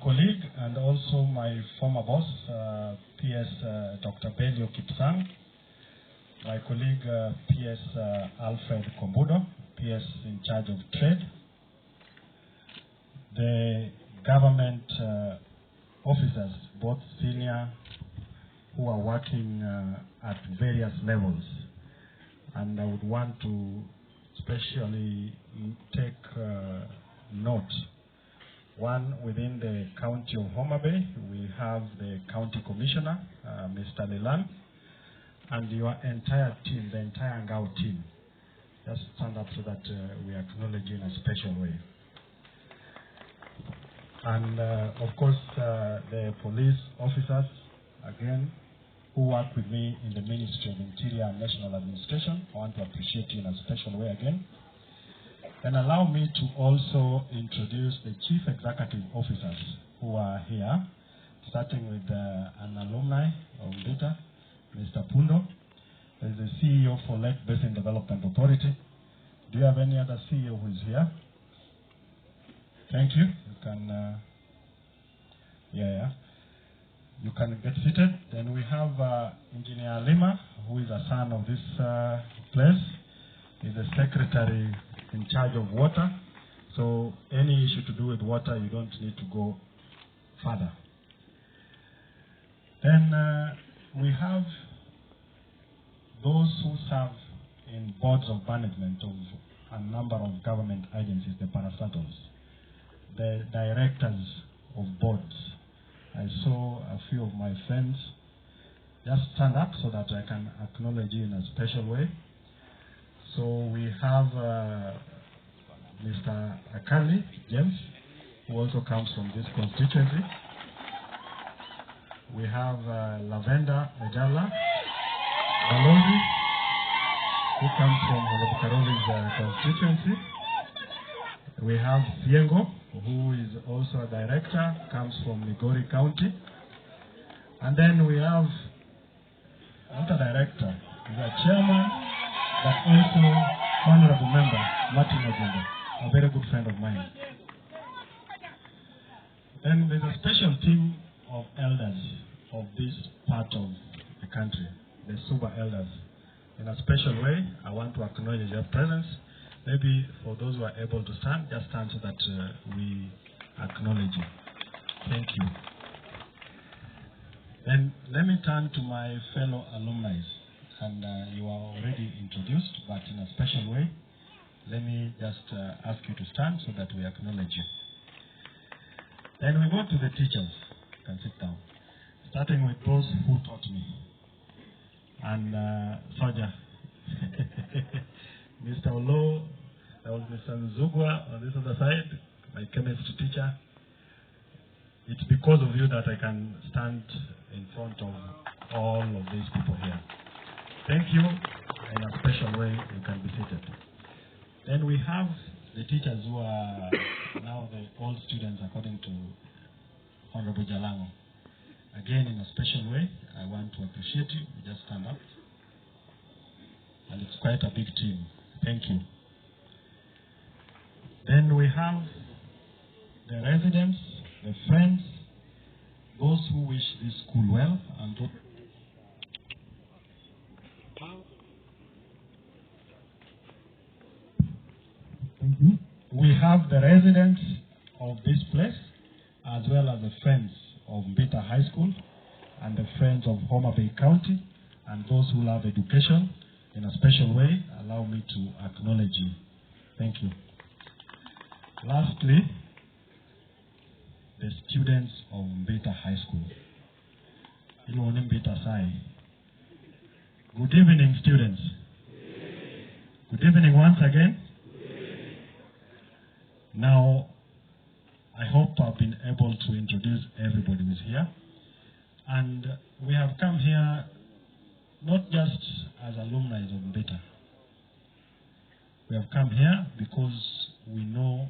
colleague and also my former boss, PS Dr. Belio Kipsang, my colleague PS Alfred Kombudo, PS in charge of trade, the government officers, both senior, who are working at various levels. And I would want to especially take note. One, within the county of Homa Bay, we have the county commissioner, Mr. Leland, and your entire team, the entire Ngao team. Just stand up so that we acknowledge you in a special way. And of course, the police officers, again, who work with me in the Ministry of Interior and National Administration. I want to appreciate you in a special way again. And allow me to also introduce the Chief Executive Officers who are here, starting with an alumni of Mbita, Mr. Pundo. There's the CEO for Lake Basin Development Authority. Do you have any other CEO who is here? Thank you. You can, you can get seated. Then we have Engineer Lima, who is a son of this place. He's the secretary in charge of water. So any issue to do with water, you don't need to go further. Then we have those who serve in boards of management of a number of government agencies, the parastatals, the directors of boards. I saw a few of my friends. Just stand up so that I can acknowledge you in a special way. So we have Mr. Akali James, who also comes from this constituency. We have Lavenda Ejala Balozi, who comes from Karoli's constituency. We have Siengo, who is also a director, comes from Migori County. And then we have not a director, he's a chairman, but also honorable member, Martin Ojimbo, a very good friend of mine. Then there's a special team of elders of this part of the country, the Suba elders. In a special way, I want to acknowledge your presence. Maybe for those who are able to stand, just stand so that we acknowledge you. Thank you. Then let me turn to my fellow alumni. And you are already introduced, but in a special way, let me just ask you to stand so that we acknowledge you. Then we go to the teachers. You can sit down. Starting with those who taught me. And Soja. Mr. Olo, that was Mr. Nzugwa on this other side, my chemistry teacher. It's because of you that I can stand in front of all of these people here. Thank you. In a special way, you can be seated. Then we have the teachers who are now the old students according to Honorable Jalango. Again, in a special way, I want to appreciate you. You just stand up. And it's quite a big team. Thank you. Then we have the residents, the friends, those who wish this school well, and those we have the residents of this place, as well as the friends of Mbita High School, and the friends of Homa Bay County, and those who love education. In a special way, allow me to acknowledge you. Thank you. Lastly, the students of Mbita High School. Good evening, students. Good evening once again. Now, I hope I've been able to introduce everybody who's here. And we have come here not just as alumni of Mbita. We have come here because we know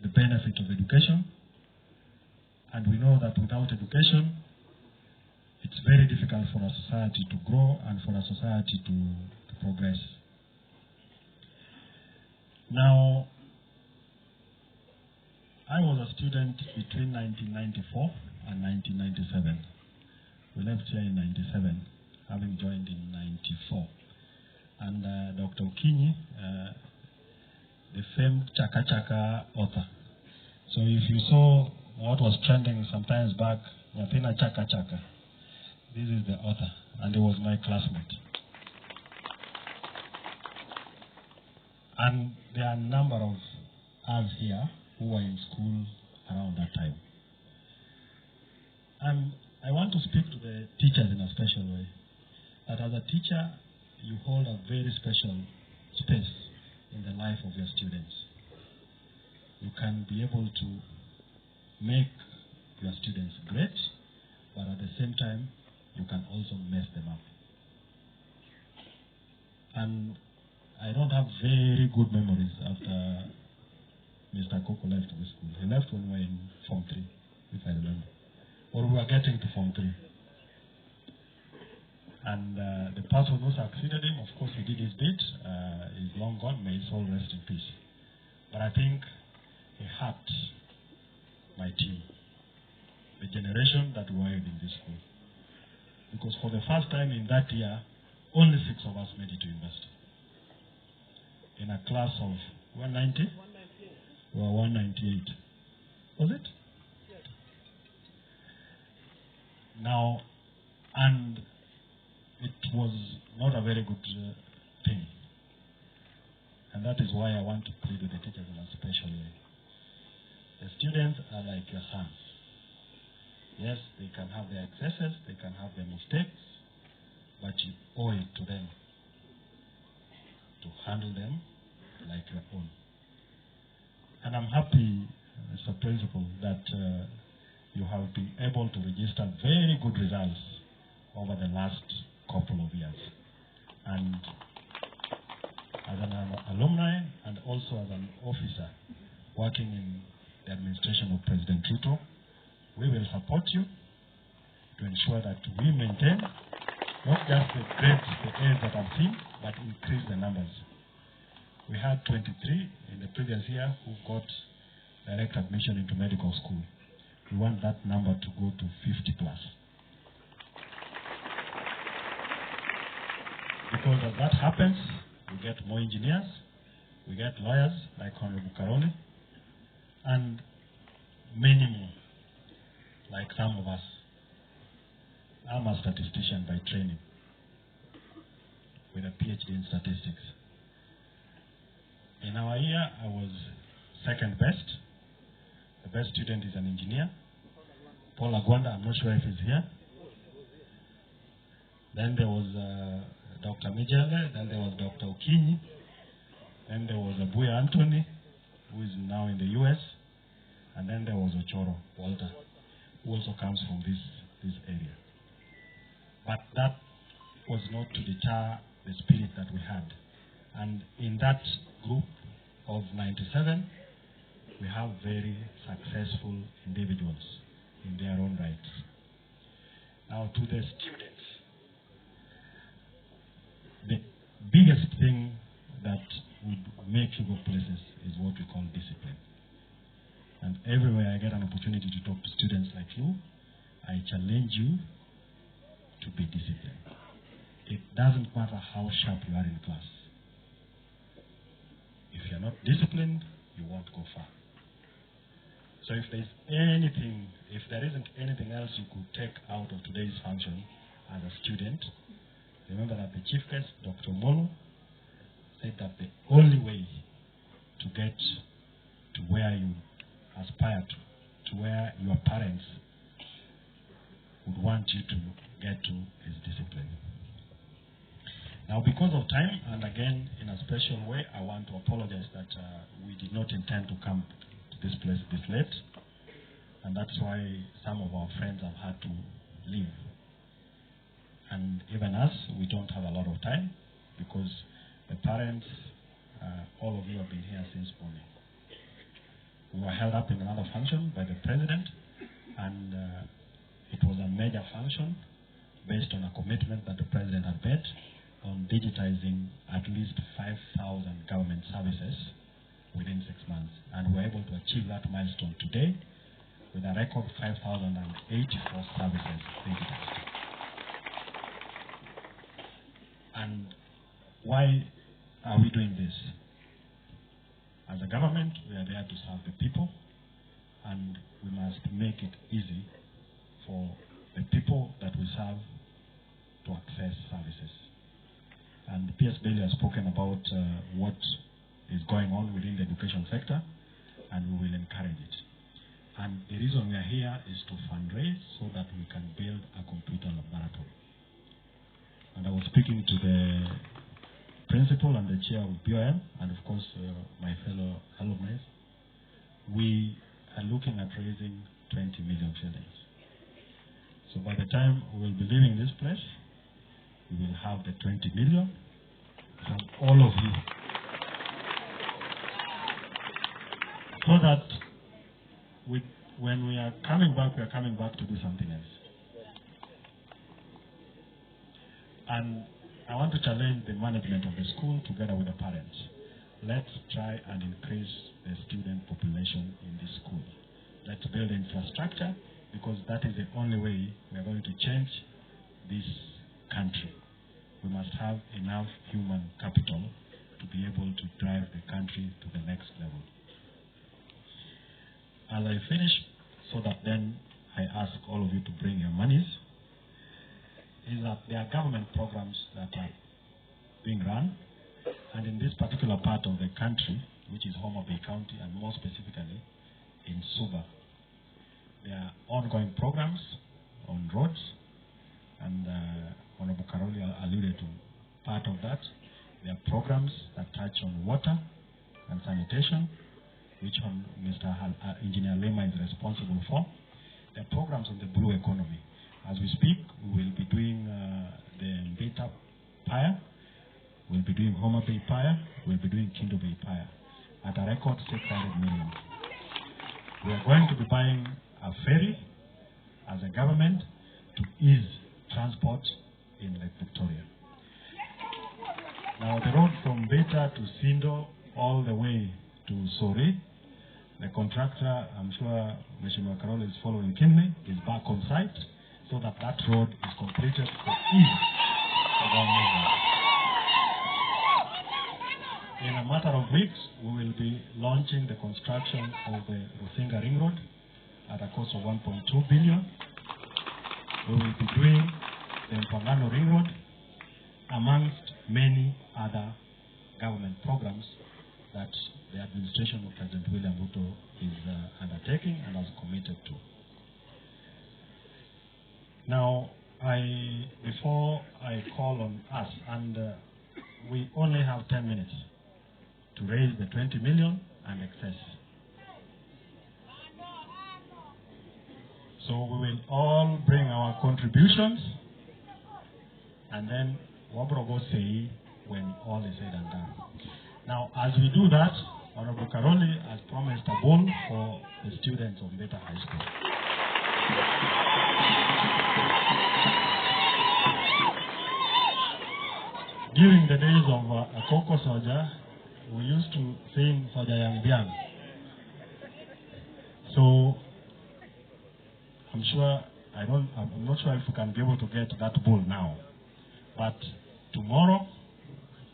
the benefit of education, and we know that without education, it's very difficult for a society to grow and for a society to progress. Now, I was a student between 1994 and 1997. We left here in 97, having joined in 94. And Dr. Okinyi, the famed Chaka Chaka author. So if you saw what was trending sometimes back, Nyathina Chaka Chaka, this is the author, and he was my classmate. And there are a number of us here who were in school around that time. And I want to speak to the teachers in a special way. That as a teacher, you hold a very special space in the life of your students. You can be able to make your students great, but at the same time, you can also mess them up. And I don't have very good memories after Mr. Koko left the school. He left when we were in Form 3, if I remember. Or we were getting to Form 3. And the person who succeeded him, of course, he did his bit. He's long gone. May his soul rest in peace. But I think he hurt my team, the generation that were in this school. Because for the first time in that year, only 6 of us made it to university. In a class of 190? We were 198. Was it? Now, and it was not a very good thing. And that is why I want to plead with the teachers in a special way. The students are like your sons. Yes, they can have their excesses, they can have their mistakes, but you owe it to them to handle them like your own. And I'm happy, Mr. Principal, that you have been able to register very good results over the last couple of years. And as an alumni and also as an officer working in the administration of President Ruto, we will support you to ensure that we maintain not just the grades, the A's that I've seen, but increase the numbers. We had 23 in the previous year who got direct admission into medical school. We want that number to go to 50 plus. Because as that happens, we get more engineers, we get lawyers like Honorable Karoli, and many more, like some of us. I'm a statistician by training, with a PhD in statistics. In our year, I was second best. The best student is an engineer. Paul Agwanda, I'm not sure if he's here. Then there was Dr. Mijele, then there was Dr. Okinyi, then there was Abuya Anthony, who is now in the US, and then there was Ochoro Walter, who also comes from this area. But that was not to deter the spirit that we had. And in that group of 97, we have very successful individuals in their own rights. Now to the students, the biggest thing that would make you go places is what we call discipline. And everywhere I get an opportunity to talk to students like you, I challenge you to be disciplined. It doesn't matter how sharp you are in class. If you're not disciplined, you won't go far. So if there isn't anything else you could take out of today's function as a student, remember that the chief guest, Dr. Molo, said that the only way to get to where you aspire to where your parents would want you to get to is discipline. Now, because of time, and again, in a special way, I want to apologize that we did not intend to come to this place this late, and that's why some of our friends have had to leave. And even us, we don't have a lot of time, because the parents, all of you have been here since morning. We were held up in another function by the president, and it was a major function based on a commitment that the president had made on digitizing at least 5,000 government services within 6 months. And we're able to achieve that milestone today with a record 5,084 services digitized. And why are we doing this? As a government, we are there to serve the people, and we must make it easy for the people that we serve to access services. And PS Bailey has spoken about what is going on within the education sector, and we will encourage it. And the reason we are here is to fundraise so that we can build a computer laboratory. And I was speaking to the principal and the chair of BOM, and of course my fellow alumni. We are looking at raising 20 million shillings. So by the time we will be leaving this place, we will have the 20 million from all of you. So that when we are coming back to do something else. And I want to challenge the management of the school together with the parents. Let's try and increase the student population in this school. Let's build infrastructure, because that is the only way we are going to change this country. We must have enough human capital to be able to drive the country to the next level. As I finish, so that then I ask all of you to bring your monies, is that there are government programs that are being run, and in this particular part of the country, which is Homa Bay County, and more specifically in Suba, there are ongoing programs on roads, and Honorable Karoli alluded to part of that. There are programs that touch on water and sanitation, which Mr. Engineer Raymond is responsible for. There are programs on the blue economy. As we speak, we will be doing the Mbita Paya, we'll be doing Homa Bay Paya, we'll be doing Kindo Bay Paya at a record 600 million. We are going to be buying a ferry as a government to ease transport in Lake Victoria. Now the road from Mbita to Sindo all the way to Sori, the contractor, I'm sure Mheshimiwa Karoli is following Kinley, is back on site, so that road is completed for ease of our movement. In a matter of weeks, we will be launching the construction of the Rusinga Ring Road at a cost of 1.2 billion. We will be doing the Mpangano Ring Road, amongst many other government programs that the administration of President William Ruto is undertaking and has committed to. Now, before I call on us, and we only have 10 minutes to raise the 20 million and excess. So we will all bring our contributions, and then Wabrogo say when all is said and done. Now, as we do that, Honorable Karoli has promised a ball for the students of Mbita High School. During the days of Akoko Soja, we used to sing Soja Yang Biang. So, I'm not sure if we can be able to get that bull now. But tomorrow,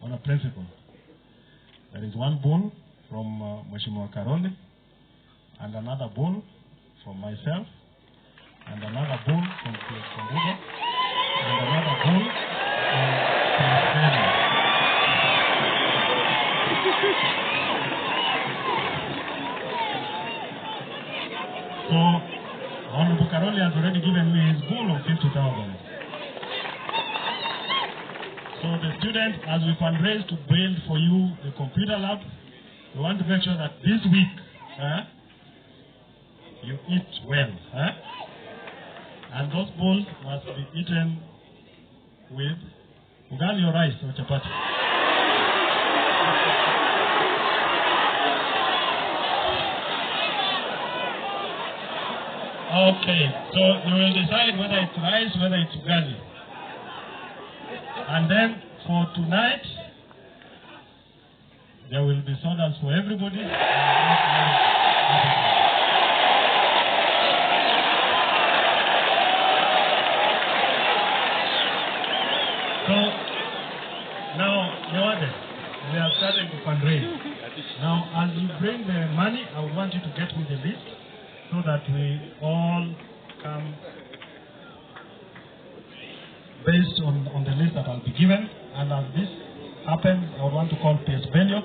on a principle, there is one bull from Mheshimiwa Karoli, and another bull from myself, and another bull from Buga, and another bull from So, Honorable Karoli has already given me his bull of 50,000. So the students, as we fundraise to build for you the computer lab, we want to make sure that this week, you eat well. And those bowls must be eaten with ugali or rice or chapati. Okay, so you will decide whether it's rice, whether it's ugali. And then for tonight, There will be sodas for everybody. So, now, we are starting to fundraise. Now, as you bring the money, I want you to get with the list so that we all come based on the list that I'll be given. And as this happens, I would want to call P.S. Belio.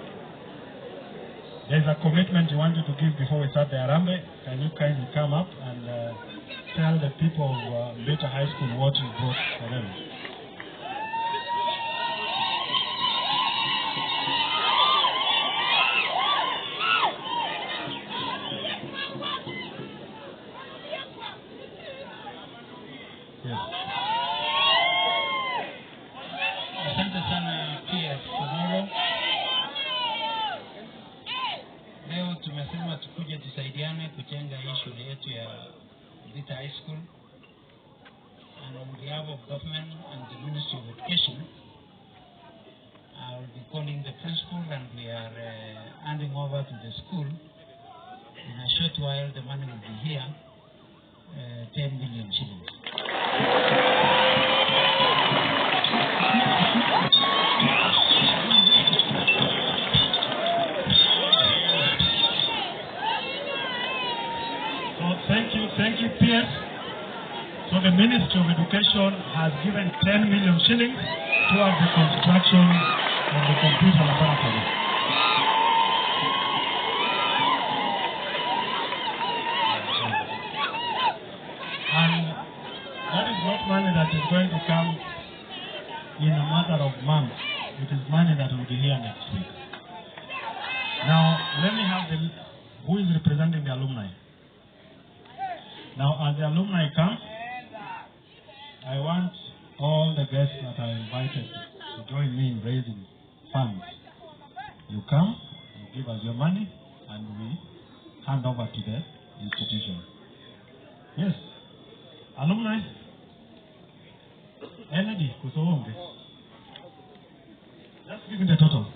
There's a commitment you wanted to give before we start the Arambe. Can you kindly come up and tell the people of Mbita High School what you brought for them? Mbita High School, and on behalf of government and the Ministry of Education, I will be calling the principal, and we are handing over to the school. In a short while, the money will be here, 10 million shillings. Thank you, PS. So the Ministry of Education has given 10 million shillings towards the construction of the computer laboratory. And that is not money that is going to come in a matter of months. It is money that will be here next week. Now, let me have who is representing the alumni. Now, as the alumni come, I want all the guests that are invited to join me in raising funds. You come, you give us your money, and we hand over to the institution. Yes. Alumni? Energy, Kusowonge. Just give me the total.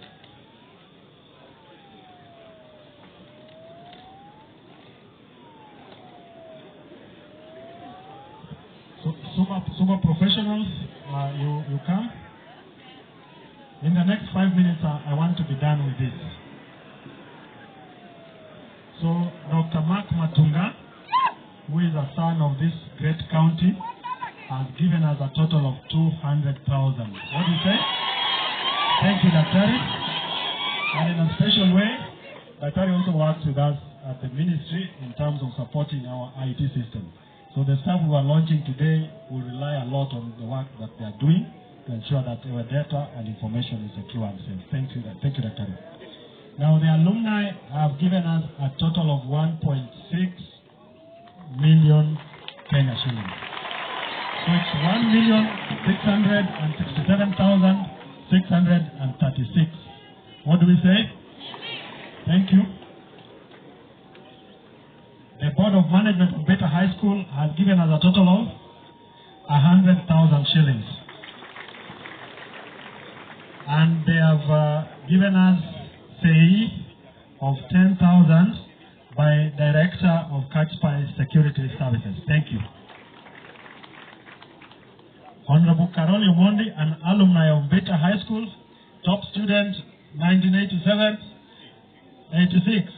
Super professionals, you come. In the next 5 minutes, I want to be done with this. So, Dr. Mark Matunga, who is a son of this great county, has given us a total of 200,000. What do you say? Thank you, Daktari. And in a special way, Daktari also works with us at the ministry in terms of supporting our IT system. So the stuff we are launching today will rely a lot on the work that they are doing to ensure that our data and information is secure and safe. Thank you, Dr. Now the alumni have given us a total of 1.6 million Kenya shillings. So it's 1,667,636. What do we say? Thank you. The Board of Management of Mbita High School has given us a total of 100,000 shillings. And they have given us say of 10,000 by Director of Catchpie Security Services. Thank you. Honorable Karoli Omondi, an alumni of Mbita High School, top student 1987-86,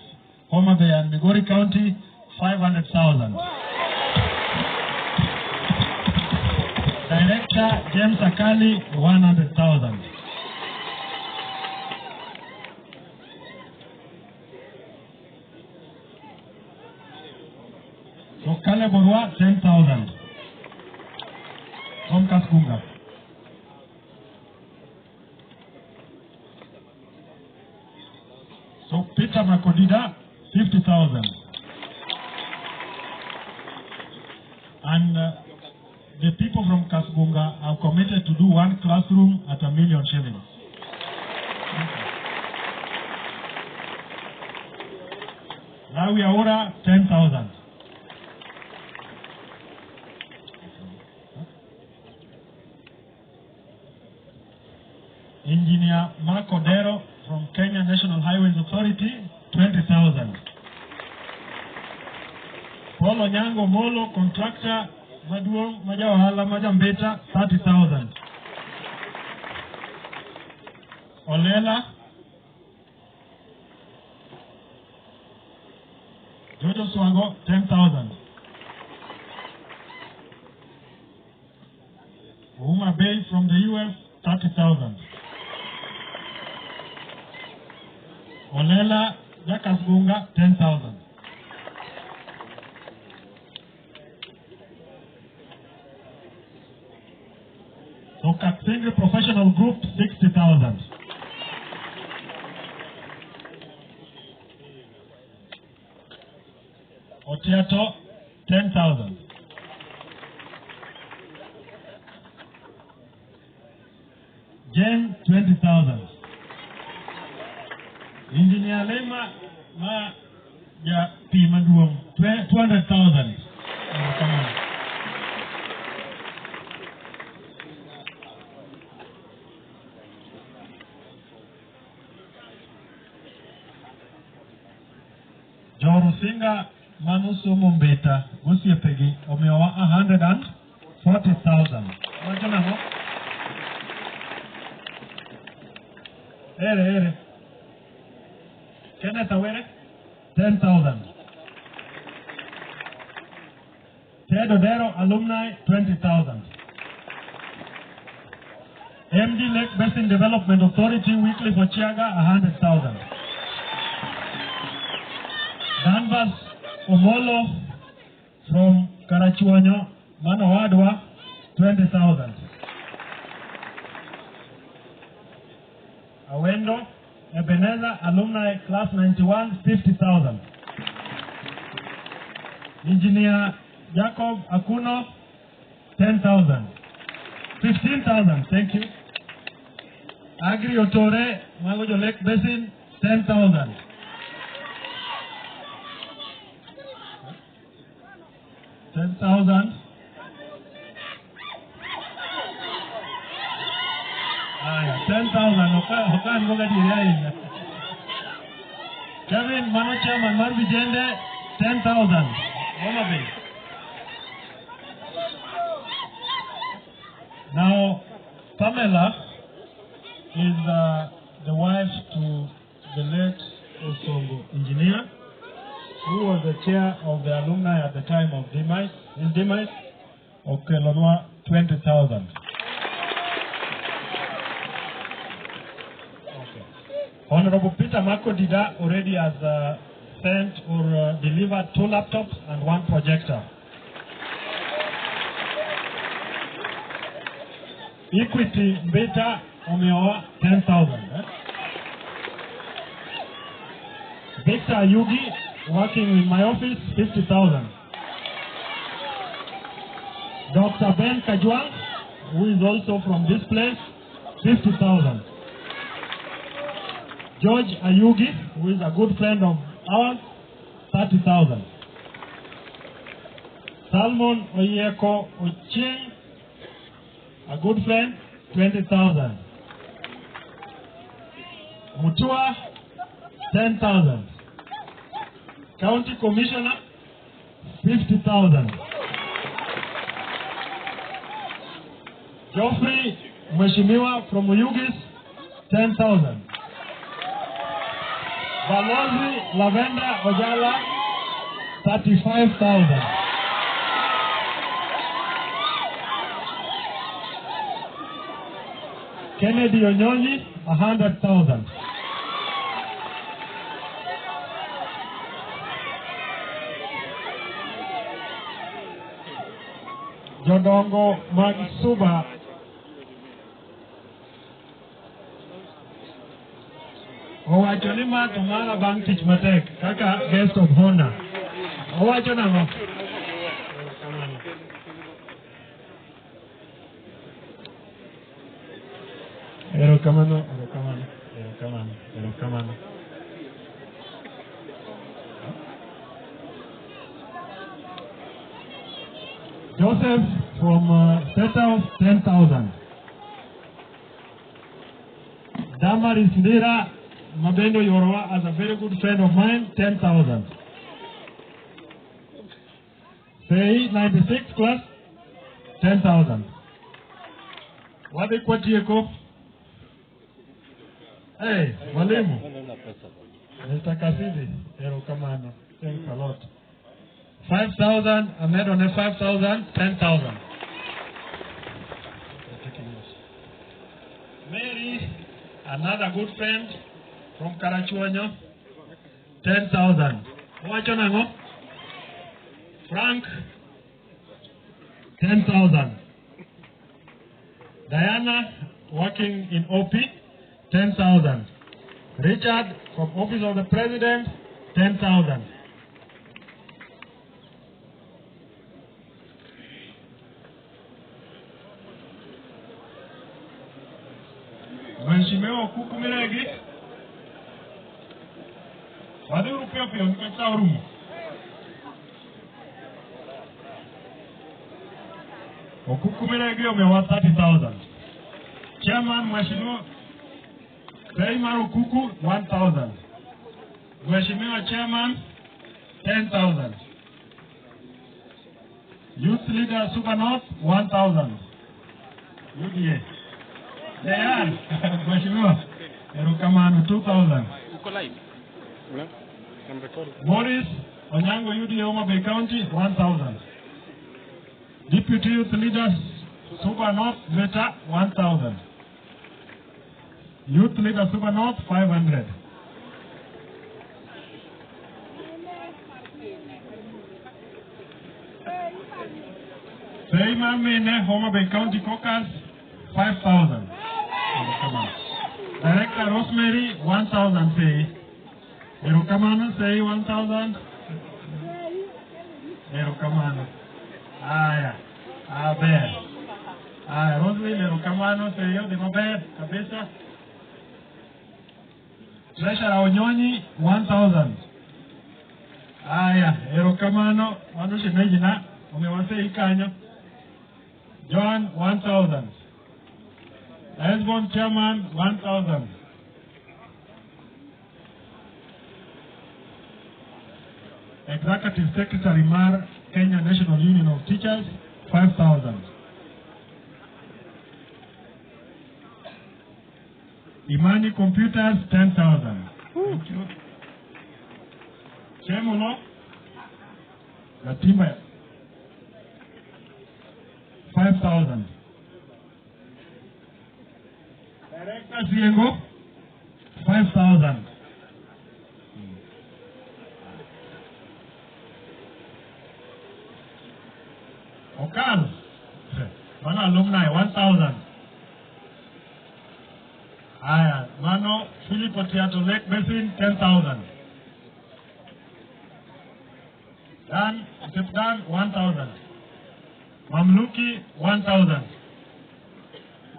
Homa Bay and Migori County, 500,000. Director James Akali, 100,000. So Kale Borwa, 10,000. From Kaskunga. So Peter Makodida, 50,000. And the people from Kasgunga are committed to do one classroom at 1 million shillings. Now we are 10,000. Engineer Mark Odero from Kenya National Highways Authority, 20,000. Polo Nyango Molo, contractor, Maduong, Majawahala, Mbita, 30,000. Olela, Jojo Swango, 10,000. Uma Bay from the US, 30,000. Olela, Jakas Gunga, 10,000. So Katsingri Professional Group, 60,000. Otiato, 10,000. Jen, 20,000. Engineer Lema, ya Pimaduong, 200,000. Come on. Jorusinga Manusu Mbita, Gusiepegi, Omewa 140,000. Wajana mo? Ere. Kenneth Awere, 10,000. Ted Odero, Alumni, 20,000. MD Lake Basin Development Authority, weekly for Chiaga, 100,000. Danvers Omolo from Karachuanyo, Manowadwa, 20,000. Awendo, Ebenezer, Alumni, Class 91, 50,000. Engineer Jacob Akuno, 10,000. 15,000, thank you. Agri Otore, Magojo Lake Basin, 10,000. 10,000. 10,000. Hokan boga dirai. Kevin Manocha Manmar Vijende, 10,000. Omabe. Now, Pamela is the wife to the late Osongo engineer, who was the chair of the alumni at the time of his demise, of Kelonwa, 20,000. Honorable Peter Mako Dida already has sent or delivered 2 laptops and 1 projector. Equity Mbita Omeoa, 10,000. Victor Yugi, working in my office, 50,000. Dr. Ben Kajwang, who is also from this place, 50,000. George Ayugi, who is a good friend of ours, 30,000. Salmon Oyeko Ocheng, a good friend, 20,000. Mutua, 10,000. County Commissioner, 50,000. Geoffrey Mheshimiwa from Uyugis, 10,000. Balozi Lavenda Ojala, 35,000. Kennedy Onyonyi, 100,000. Jodongo Magsuba, Owachonima Tumala Bank Teach Matek, Kaka guest of honor. Owachonama. Erokamano. Joseph from State House, 10,000. Damaris Ndira, Mabendo Yorwa as a very good friend of mine, 10,000. Say 96 plus 10,000. What they quote Yeko? Hey, Mwalimu. Mr. Kasidi, Erokamano. Thanks a lot. 5,000, I made on a 5,000, 10,000. Mary, another good friend from Karachuanyo, 10,000. Wachonango? Frank, 10,000. Diana, working in OP, 10,000. Richard, from Office of the President, 10,000. Mheshimiwa Kukumiregi, wadhuru pio nikachao rumu. Okukumiregi umewa 30,000. Chairman Mheshimiwa Raymond Kuku 1,000. Mheshimiwa Chairman 10,000. Youth Leader Super North 1,000. UDA. They are Mheshimiwa Erukamano 2,000. Uko live? No, I'm recording. Morris Onyango UDA Homa Bay County 1,000. Deputy Youth Leader Super North Mbita 1,000. Youth Leader Super North 500. Raymond Mene Homa Bay County Caucus 5,000. Director Rosemary 1,000 say. Erukamano say 1,000. Erukamano. Aya. Abe. Aya. Rosemary Erukamano say yo de mabe kabisa. Treasurer Onyonyi 1,000. Aya. Erukamano. Wanushi mejina. Umewase ikanyo. John 1,000. Esbon Chairman 1,000. Executive Secretary Mar Kenya National Union of Teachers 5,000. Imani Computers 10,000. Thank you. Chemulo Gatimba 5,000. Director Siengo 5,000. Okal Mana Alumni 1,000. Aya Mano Philip Otiato Lake Basin 10,000. Dan Sipdan 1,000. Mamluki 1,000.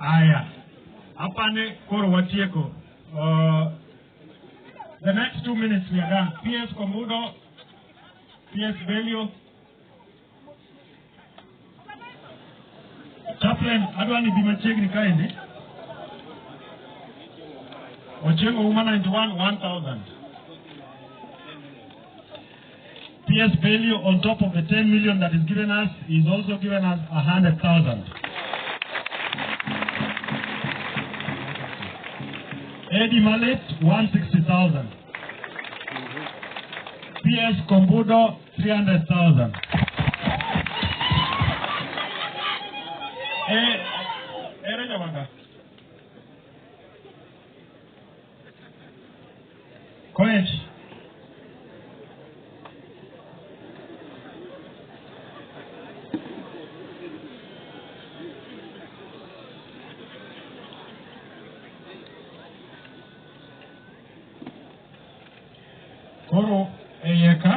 Aya Apane Koro Watieko. The next 2 minutes we are done. PS Komudo, PS Belio. Chaplain Adwani Bimachegni Kaindi. Ochengo Uma 91 1,000. PS Belio on top of the 10 million that is given us is also given us 100,000. Eddie Mallet 160,000. PS Kombudo 300,000. Erejawanga. Koech. Koro Eyeka.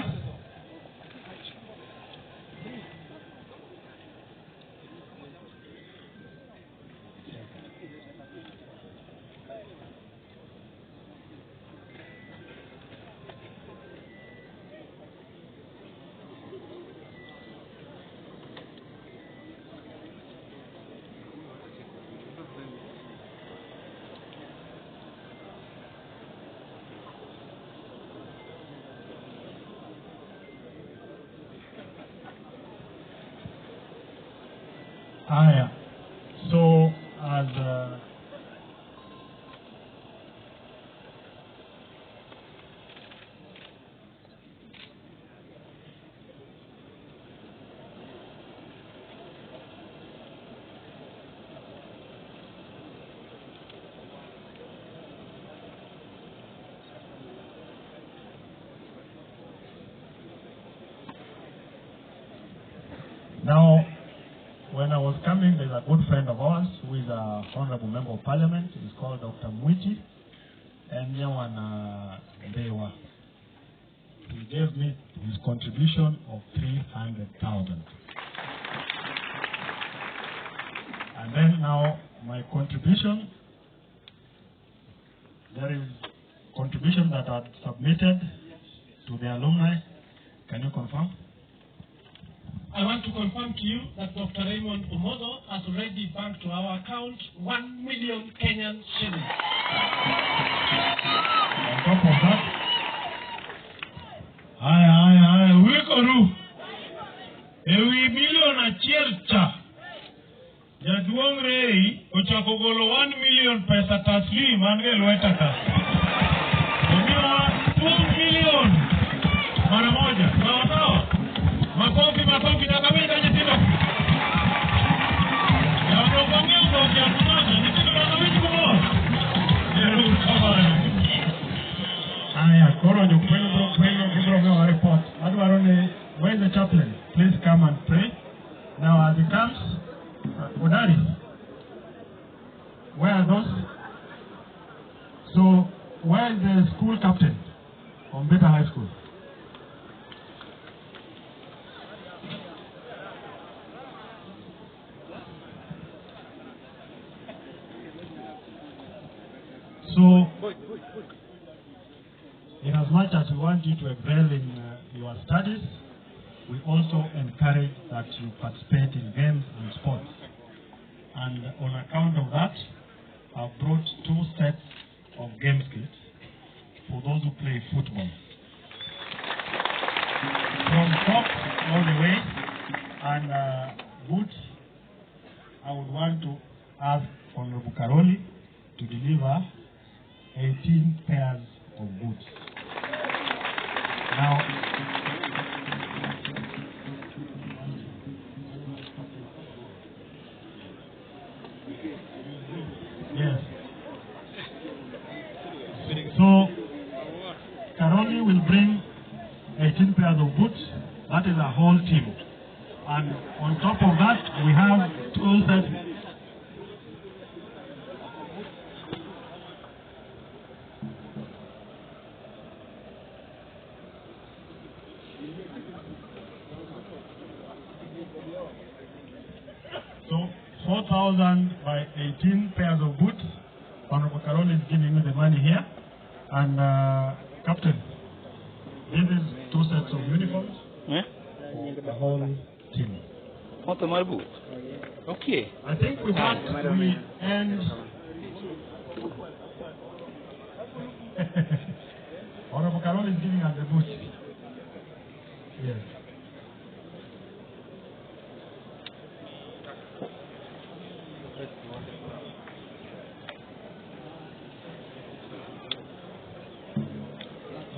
Haya. So as now, when I was coming, there's a good friend of ours who is a honorable member of parliament. He's called Dr. Mbita, and Dewa. He gave me his contribution of 300,000. And then now my contribution, there is contribution that are submitted to the alumni. Can you confirm? I want to confirm to you that Dr. Raymond has already banked to our account 1 million Kenyan shillings. On top of that, I wikoru. Ewi million achircha. Jaduong Ray, ochakogolo 1 million pesa taslim ange lwetaka. Umiwa 2 million. Mara moja. Sawa. Makofi na kabisa jitino. Ya unakwambia unaongea kumoja, ni kitu na kabisa kumoja. Ndio kama. Aya, koro ndio kwenu wa report. Adwarone, where is the chaplain? Please come and pray. Now as he comes, Odari, where are those? So, where is the school captain from Mbita High School? So, in as much as we want you to excel in your studies, we also encourage that you participate in games and sports. And on account of that, I've brought 2 sets of game kits for those who play football. From top all the way, and boots, I would want to ask Honorable Karoli to deliver 18 pairs of boots. Now, yes. So, Karoli will bring 18 pairs of boots. That is a whole team. And on top of that, we have 2 sets. So, 4,000 by 18 pairs of boots. Honorable Karoli is giving me the money here. And Captain, this is 2 sets of uniforms for the whole team. Want the my boot? Okay. I think with that we end. Honorable Karoli is giving us the boots. Yes.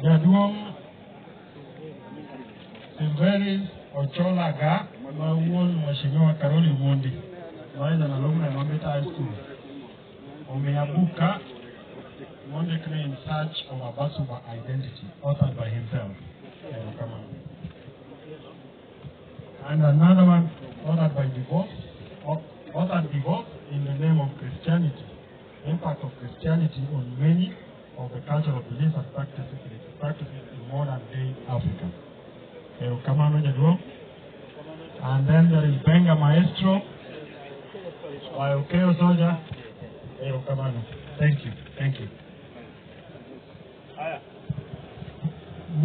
Jaduong Silveris Ocholaga Mawuon Mheshimiwa Karoli Mondi, who is an alumni of Mbita High School. Omeabuka Mondi in search of a Basuba identity, authored by himself. And another one authored by Divorce in the name of Christianity, impact of Christianity on many of the cultural beliefs and practices in modern day Africa. And then there is Benga Maestro by Okeo Soja. Thank you. Thank you.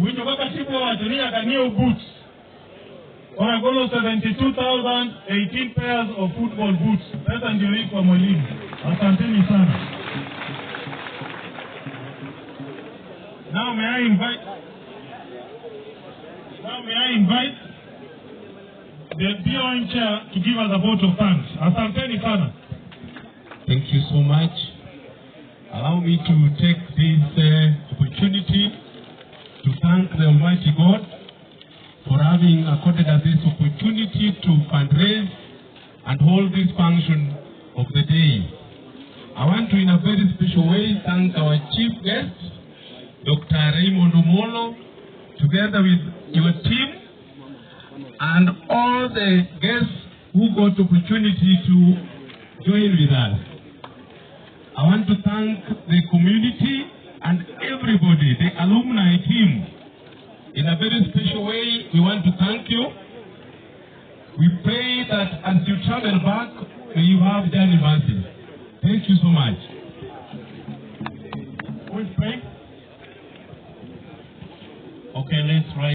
Wito kaka sipo wa dunia kanio boots. Wanagolo 72,000, 18 pairs of football boots. Pesa ndio hii kwa mwalimu. Asanteni sana. Now may I invite the BON chair to give us a vote of thanks. Asanteni sana. Thank you so much. Allow me to take this opportunity to thank the Almighty God for having accorded us this opportunity to fundraise and hold this function of the day. I want to, in a very special way, thank our chief guest, Dr. Raymond Omolo, together with your team, and all the guests who got the opportunity to join with us. I want to thank the community and everybody, the alumni team. In a very special way, we want to thank you. We pray that as you travel back, may you have journey mercy. Thank you so much. We pray. Okay, let's write.